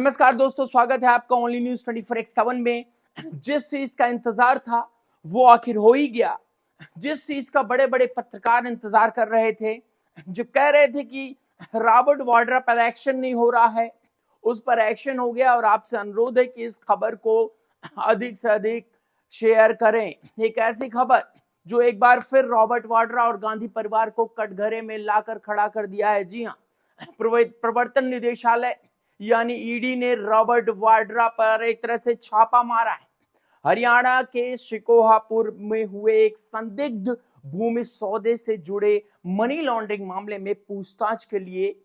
नमस्कार दोस्तों, स्वागत है आपका ओनली न्यूज 24x7 में। जिस चीज का इंतजार था वो आखिर हो ही गया। जिस चीज का बड़े बड़े पत्रकार इंतजार कर रहे थे, जो कह रहे थे कि रॉबर्ट वाड्रा पर एक्शन नहीं हो रहा है, उस पर एक्शन हो गया। और आपसे अनुरोध है कि इस खबर को अधिक से अधिक शेयर करें। एक ऐसी खबर जो एक बार फिर रॉबर्ट वाड्रा और गांधी परिवार को कटघरे में लाकर खड़ा कर दिया है। जी हाँ, प्रवर्तन निदेशालय यानी ईडी ने रॉबर्ट वाड्रा पर एक तरह से छापा मारा है। हरियाणा के शिकोहापुर में हुए एक संदिग्ध भूमि सौदे से जुड़े मनी लॉन्ड्रिंग मामले में पूछताछ के लिए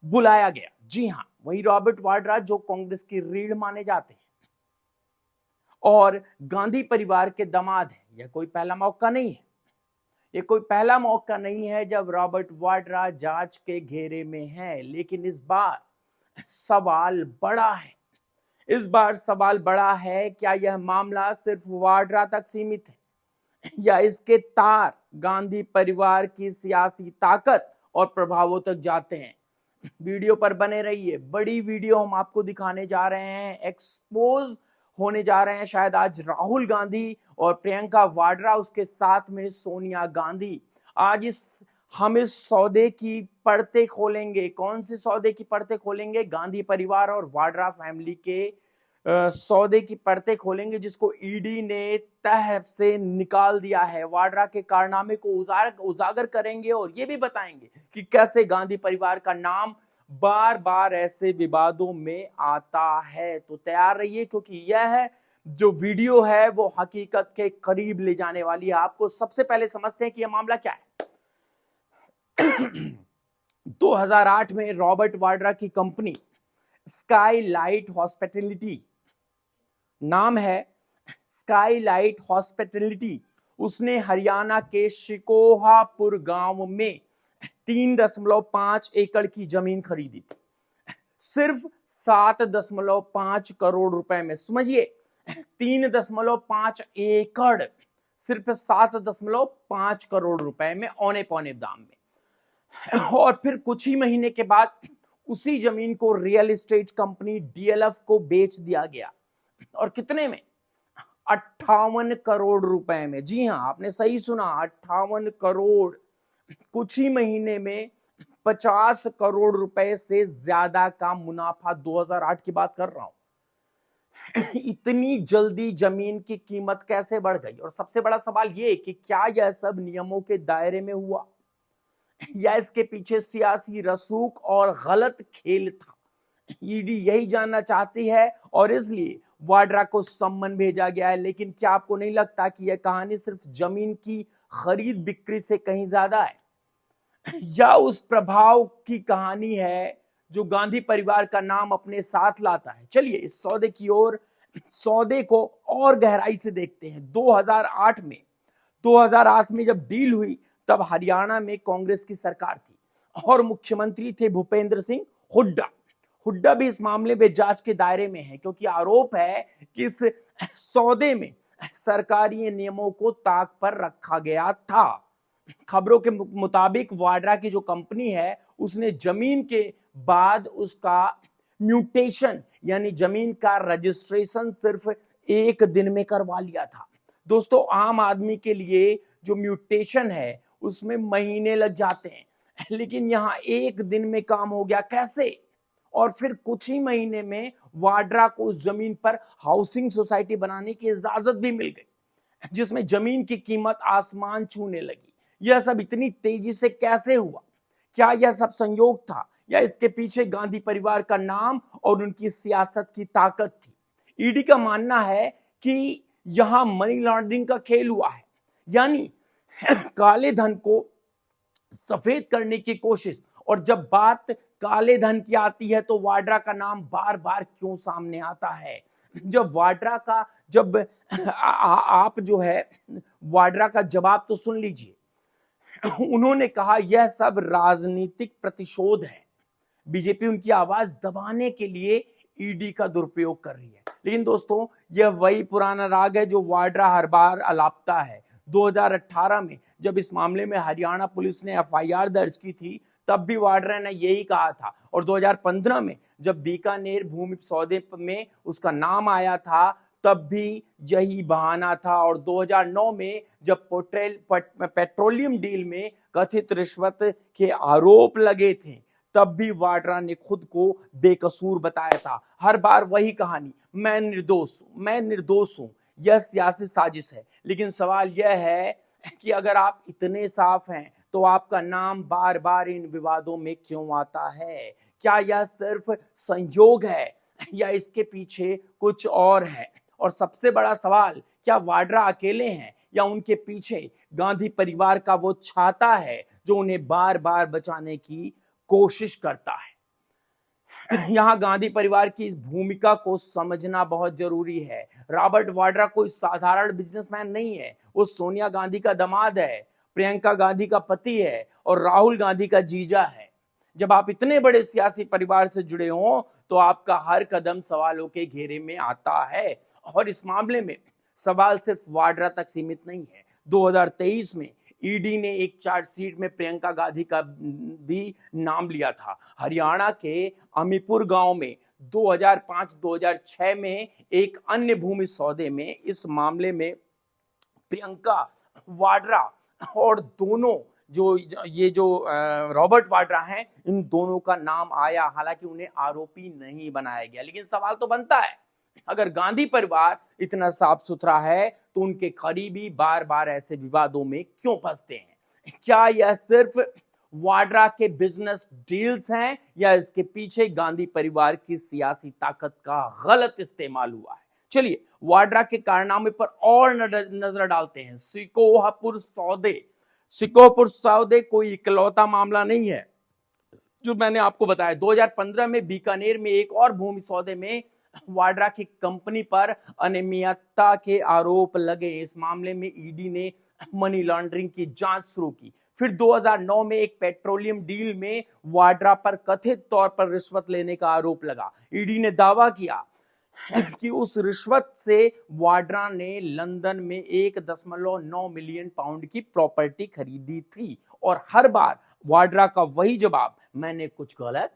बुलाया गया। जी हां, वही रॉबर्ट वाड्रा जो कांग्रेस की रीढ़ माने जाते हैं और गांधी परिवार के दामाद हैं। यह कोई पहला मौका नहीं है, ये कोई पहला मौका नहीं है जब रॉबर्ट वाड्रा जांच के घेरे में है। लेकिन इस बार सवाल बड़ा है। इस बार सवाल बड़ा है, क्या यह मामला सिर्फ वाड्रा तक सीमित है या इसके तार गांधी परिवार की सियासी ताकत और प्रभावों तक जाते हैं। वीडियो पर बने रहिए, बड़ी वीडियो हम आपको दिखाने जा रहे हैं। एक्सपोज होने जा रहे हैं शायद आज राहुल गांधी और प्रियंका वाड्रा, उसके साथ में सोनिया गांधी। आज हम इस सौदे की परतें खोलेंगे। कौन से सौदे की परतें खोलेंगे? गांधी परिवार और वाड्रा फैमिली के सौदे की परतें खोलेंगे, जिसको ईडी ने तह से निकाल दिया है। वाड्रा के कारनामे को उजागर करेंगे और ये भी बताएंगे कि कैसे गांधी परिवार का नाम बार बार ऐसे विवादों में आता है। तो तैयार रहिए, क्योंकि यह जो वीडियो है वो हकीकत के करीब ले जाने वाली है आपको। सबसे पहले समझते हैं कि यह मामला क्या है। 2008 में रॉबर्ट वाड्रा की कंपनी स्काईलाइट हॉस्पिटैलिटी, नाम है स्काईलाइट हॉस्पिटैलिटी, उसने हरियाणा के शिकोहापुर गांव में 3.5 एकड़ की जमीन खरीदी थी, सिर्फ 7.5 करोड़ रुपए में। समझिए, 3.5 एकड़ सिर्फ 7.5 करोड़ रुपए में, औने पौने दाम में। और फिर कुछ ही महीने के बाद उसी जमीन को रियल एस्टेट कंपनी डीएलएफ को बेच दिया गया। और कितने में? 58 करोड़ रुपए में। जी हां, आपने सही सुना, 58 करोड़। कुछ ही महीने में 50 करोड़ रुपए से ज्यादा का मुनाफा। 2008 की बात कर रहा हूं। इतनी जल्दी जमीन की कीमत कैसे बढ़ गई? और सबसे बड़ा सवाल ये कि क्या यह सब नियमों के दायरे में हुआ या इसके पीछे सियासी रसूख और गलत खेल था? ईडी यही जानना चाहती है और इसलिए वाड्रा को सम्मन भेजा गया है। लेकिन क्या आपको नहीं लगता कि यह कहानी सिर्फ जमीन की खरीद बिक्री से कहीं ज्यादा है, या उस प्रभाव की कहानी है जो गांधी परिवार का नाम अपने साथ लाता है? चलिए इस सौदे की ओर, सौदे को और गहराई से देखते हैं। 2008 में जब डील हुई, तब हरियाणा में कांग्रेस की सरकार थी और मुख्यमंत्री थे भूपेंद्र सिंह हुड्डा। हुड्डा भी इस मामले में जांच के दायरे में है, क्योंकि आरोप है कि इस सौदे में सरकारी नियमों को ताक पर रखा गया था। खबरों के मुताबिक वाड्रा की जो कंपनी है, उसने जमीन के बाद उसका म्यूटेशन यानी जमीन का रजिस्ट्रेशन सिर्फ 1 दिन में करवा लिया था। दोस्तों, आम आदमी के लिए जो म्यूटेशन है उसमें महीने लग जाते हैं, लेकिन यहां 1 दिन में काम हो गया। कैसे? और फिर कुछ ही महीने में वाड्रा को उस जमीन पर हाउसिंग सोसाइटी बनाने की इजाजत भी मिल गई, जिसमें जमीन की कीमत आसमान छूने लगी। यह सब इतनी तेजी से कैसे हुआ? क्या यह सब संयोग था या इसके पीछे गांधी परिवार का नाम और उनकी सियासत की ताकत थी? ईडी का मानना है कि यहां मनी लॉन्ड्रिंग का खेल हुआ है, यानी काले धन को सफेद करने की कोशिश। और जब बात काले धन की आती है तो वाड्रा का नाम बार बार क्यों सामने आता है? जब वाड्रा का आप जो है वाड्रा का जवाब तो सुन लीजिए। उन्होंने कहा यह सब राजनीतिक प्रतिशोध है, बीजेपी उनकी आवाज दबाने के लिए ईडी का दुरुपयोग कर रही है। लेकिन दोस्तों, यह वही पुराना राग है जो वाड्रा हर बार अलापता है। 2018 में जब इस मामले में हरियाणा पुलिस ने एफआईआर दर्ज की थी, तब भी वाड्रा ने यही कहा था। और 2015 में जब बीकानेर भूमि सौदे में उसका नाम आया था तब भी यही बहाना था। और 2009 में जब पेट्रोलियम डील में कथित रिश्वत के आरोप लगे थे तब भी वाड्रा ने खुद को बेकसूर बताया था। हर बार वही कहानी, मैं निर्दोष हूं, मैं निर्दोष हूं। यह सियासी साजिश है। लेकिन सवाल यह है कि अगर आप इतने साफ हैं तो आपका नाम बार बार इन विवादों में क्यों आता है? क्या यह सिर्फ संयोग है या इसके पीछे कुछ और है? और सबसे बड़ा सवाल, क्या वाड्रा अकेले हैं या उनके पीछे गांधी परिवार का वो छाता है जो उन्हें बार बार बचाने की कोशिश करता है? यहां गांधी परिवार की इस भूमिका को समझना बहुत जरूरी है। रॉबर्ट वाड्रा कोई साधारण बिजनेसमैन नहीं है। वो सोनिया गांधी का दामाद है, प्रियंका गांधी का पति है और राहुल गांधी का जीजा है। जब आप इतने बड़े सियासी परिवार से जुड़े हो तो आपका हर कदम सवालों के घेरे में आता है। और इस मामले में सवाल सिर्फ वाड्रा तक सीमित नहीं है। 2023 में ईडी ने एक चार्जशीट में प्रियंका गांधी का भी नाम लिया था। हरियाणा के अमीपुर गांव में 2005-2006 में एक अन्य भूमि सौदे में इस मामले में प्रियंका वाड्रा और दोनों जो रॉबर्ट वाड्रा हैं, इन दोनों का नाम आया। हालांकि उन्हें आरोपी नहीं बनाया गया। लेकिन सवाल तो बनता है, अगर गांधी परिवार इतना साफ सुथरा है तो उनके करीबी बार बार ऐसे विवादों में क्यों फंसते हैं? क्या यह सिर्फ वाड्रा के बिजनेस डील्स हैं या इसके पीछे गांधी परिवार की सियासी ताकत का गलत इस्तेमाल हुआ है? चलिए वाड्रा के कारनामे पर और नजर डालते हैं। सिकोहापुर सौदे कोई इकलौता मामला नहीं है जो मैंने आपको बताया। 2015 में बीकानेर में एक और भूमि सौदे में वाड्रा की कंपनी पर अनियमितता के आरोप लगे। इस मामले में ईडी ने मनी लॉन्ड्रिंग की जांच शुरू की। फिर 2009 में एक पेट्रोलियम डील में वाड्रा पर कथित तौर पर रिश्वत लेने का आरोप लगा। ईडी ने दावा किया कि उस रिश्वत से वाड्रा ने लंदन में 1.9 मिलियन पाउंड की प्रॉपर्टी खरीदी थी। और हर बार वाड्रा का वही जवाब, मैंने कुछ गलत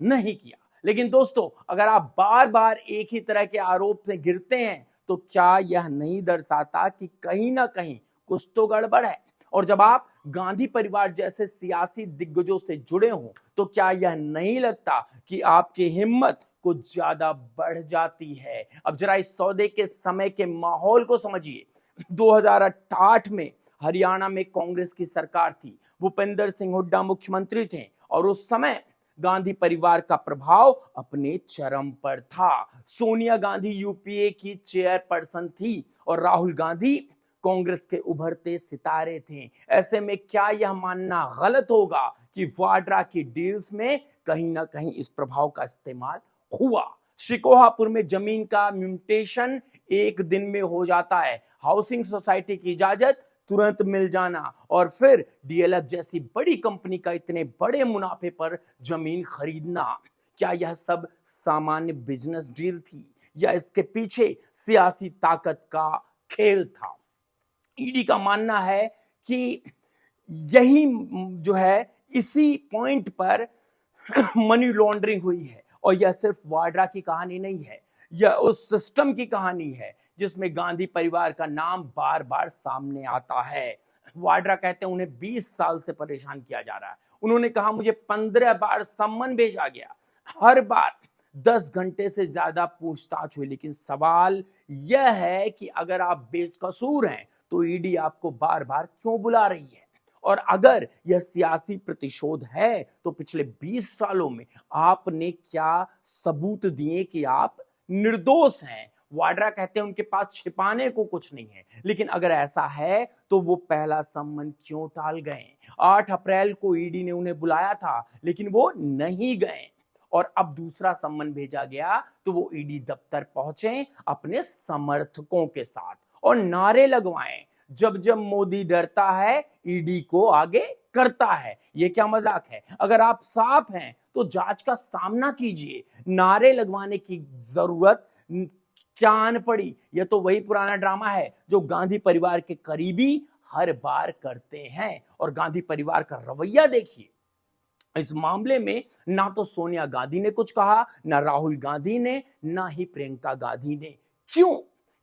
नहीं किया। लेकिन दोस्तों, अगर आप बार बार एक ही तरह के आरोप से घिरते हैं तो क्या यह नहीं दर्शाता कि कहीं ना कहीं कुछ तो गड़बड़ है? और जब आप गांधी परिवार जैसे सियासी दिग्गजों से जुड़े हों तो क्या यह नहीं लगता कि आपकी हिम्मत कुछ ज्यादा बढ़ जाती है? अब जरा इस सौदे के समय के माहौल को समझिए। 2008 में हरियाणा में कांग्रेस की सरकार थी। भूपेंद्र सिंह हुड्डा मुख्यमंत्री थे और उस समय गांधी परिवार का प्रभाव अपने चरम पर था। सोनिया गांधी यूपीए की चेयरपर्सन थी और राहुल गांधी कांग्रेस के उभरते सितारे थे। ऐसे में क्या यह मानना गलत होगा कि वाड्रा की डील्स में कहीं ना कहीं इस प्रभाव का इस्तेमाल हुआ? शिकोहापुर में जमीन का म्यूटेशन एक दिन में हो जाता है, हाउसिंग सोसाइटी की इजाजत तुरंत मिल जाना और फिर डीएलएफ जैसी बड़ी कंपनी का इतने बड़े मुनाफे पर जमीन खरीदना। क्या यह सब सामान्य बिजनेस डील थी या इसके पीछे सियासी ताकत का खेल था? ईडी का मानना है कि यही जो है, इसी पॉइंट पर मनी लॉन्ड्रिंग हुई है। और यह सिर्फ वाड्रा की कहानी नहीं है, यह उस सिस्टम की कहानी है जिसमें गांधी परिवार का नाम बार बार सामने आता है। वाड्रा कहते हैं उन्हें 20 साल से परेशान किया जा रहा है। उन्होंने कहा मुझे 15 बार सम्मन भेजा गया, हर बार 10 घंटे से ज्यादा पूछताछ हुई। लेकिन सवाल यह है कि अगर आप बेकसूर हैं तो ईडी आपको बार बार क्यों बुला रही है? और अगर यह सियासी प्रतिशोध है तो पिछले 20 सालों में आपने क्या सबूत दिए कि आप निर्दोष हैं? वाड्रा कहते हैं उनके पास छिपाने को कुछ नहीं है। लेकिन अगर ऐसा है तो वो पहला सम्मन क्यों टाल गए? 8 अप्रैल को ईडी ने उन्हें बुलाया था लेकिन वो नहीं गए और अब दूसरा सम्मन भेजा गया तो वो ईडी दफ्तर पहुंचे अपने समर्थकों के साथ और नारे लगवाएं, जब जब मोदी डरता है ईडी को आगे करता है। ये क्या मजाक है? अगर आप साफ हैं तो जांच का सामना कीजिए। नारे लगवाने की जरूरत क्या आन पड़ी? यह तो वही पुराना ड्रामा है जो गांधी परिवार के करीबी हर बार करते हैं। और गांधी परिवार का रवैया देखिए, इस मामले में ना तो सोनिया गांधी ने कुछ कहा, ना राहुल गांधी ने, ना ही प्रियंका गांधी ने। क्यों?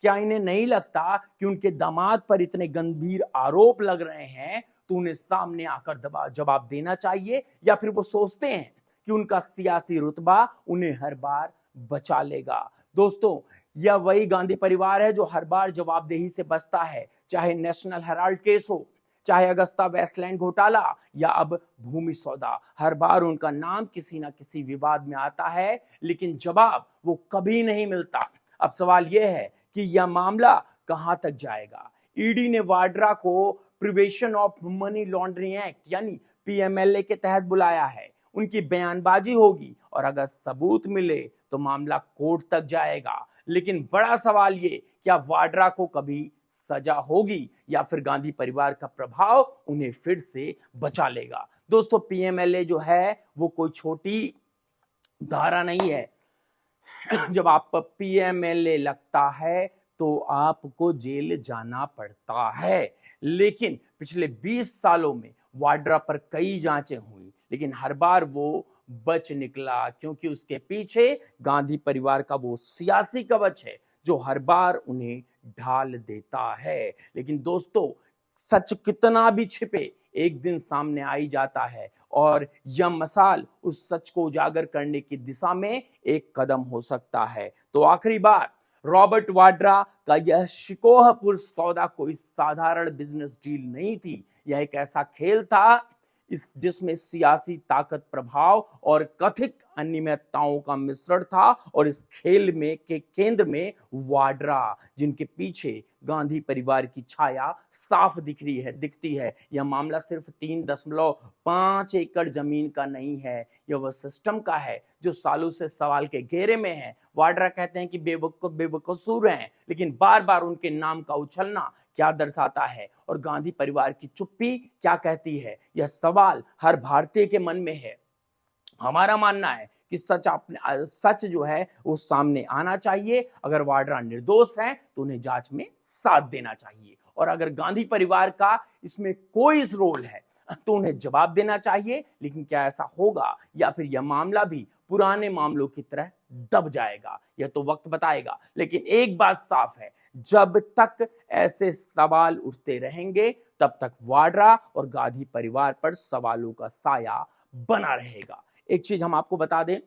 क्या इन्हें नहीं लगता कि उनके दामाद पर इतने गंभीर आरोप लग रहे हैं तो उन्हें सामने आकर जवाब देना चाहिए, या फिर वो सोचते हैं कि उनका सियासी रुतबा उन्हें हर बार बचा लेगा? दोस्तों, यह वही गांधी परिवार है जो हर बार जवाबदेही से बचता है, चाहे नेशनल हेराल्ड केस हो, चाहे अगस्ता वेस्टलैंड घोटाला, या अब भूमि सौदा। हर बार उनका नाम किसी ना किसी विवाद में आता है, लेकिन जवाब वो कभी नहीं मिलता। अब सवाल यह है कि यह मामला कहां तक जाएगा। ईडी ने वाड्रा को prevention of money laundering act यानी पीएमएलए के तहत बुलाया है। उनकी बयानबाजी होगी और अगर सबूत मिले तो मामला कोर्ट तक जाएगा। लेकिन बड़ा सवाल ये, क्या वाड्रा को कभी सजा होगी या फिर गांधी परिवार का प्रभाव उन्हें फिर से बचा लेगा? दोस्तों, पीएमएलए जो है वो कोई छोटी धारा नहीं है। जब आप पीएमएलए लगता है तो आपको जेल जाना पड़ता है। लेकिन पिछले 20 सालों में वाड्रा पर कई जांचें हुई, लेकिन हर बार वो बच निकला, क्योंकि उसके पीछे गांधी परिवार का वो सियासी कवच है जो हर बार उन्हें ढाल देता है। लेकिन दोस्तों, सच कितना भी छिपे, एक दिन सामने आ ही जाता है, और यह मसाल उस सच को उजागर करने की दिशा में एक कदम हो सकता है। तो आखिरी बात, रॉबर्ट वाड्रा का यह शिकोहपुर सौदा कोई साधारण बिजनेस डील नहीं थी। यह एक ऐसा खेल था जिसमें सियासी ताकत, प्रभाव और कथित अनियमितताओं का मिश्रण था, और इस खेल में के केंद्र में वाड्रा, जिनके पीछे गांधी परिवार की छाया साफ दिखती है। यह मामला सिर्फ 3.5 एकड़ जमीन का नहीं है, यह वह सिस्टम का है जो सालों से सवाल के घेरे में है। वाड्रा कहते हैं कि बेकसूर हैं, लेकिन बार बार उनके नाम का उछलना क्या दर्शाता है और गांधी परिवार की चुप्पी क्या कहती है? यह सवाल हर भारतीय के मन में है। हमारा मानना है कि सच जो है वो सामने आना चाहिए। अगर वाड्रा निर्दोष हैं तो उन्हें जांच में साथ देना चाहिए, और अगर गांधी परिवार का इसमें कोई रोल है तो उन्हें जवाब देना चाहिए। लेकिन क्या ऐसा होगा, या फिर यह मामला भी पुराने मामलों की तरह दब जाएगा? यह तो वक्त बताएगा। लेकिन एक बात साफ है, जब तक ऐसे सवाल उठते रहेंगे तब तक वाड्रा और गांधी परिवार पर सवालों का साया बना रहेगा। एक चीज हम आपको बता दें,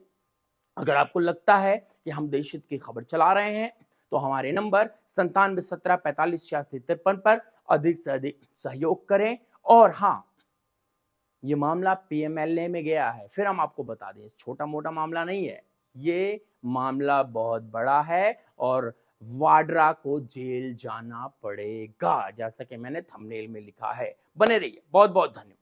अगर आपको लगता है कि हम देश हित की खबर चला रहे हैं तो हमारे नंबर 9717458653 पर अधिक से अधिक सहयोग करें। और हाँ, ये मामला पीएमएलए में गया है, फिर हम आपको बता दें, छोटा मोटा मामला नहीं है, ये मामला बहुत बड़ा है और वाड्रा को जेल जाना पड़ेगा, जैसा कि मैंने थंबनेल में लिखा है। बने रहिए, बहुत बहुत धन्यवाद।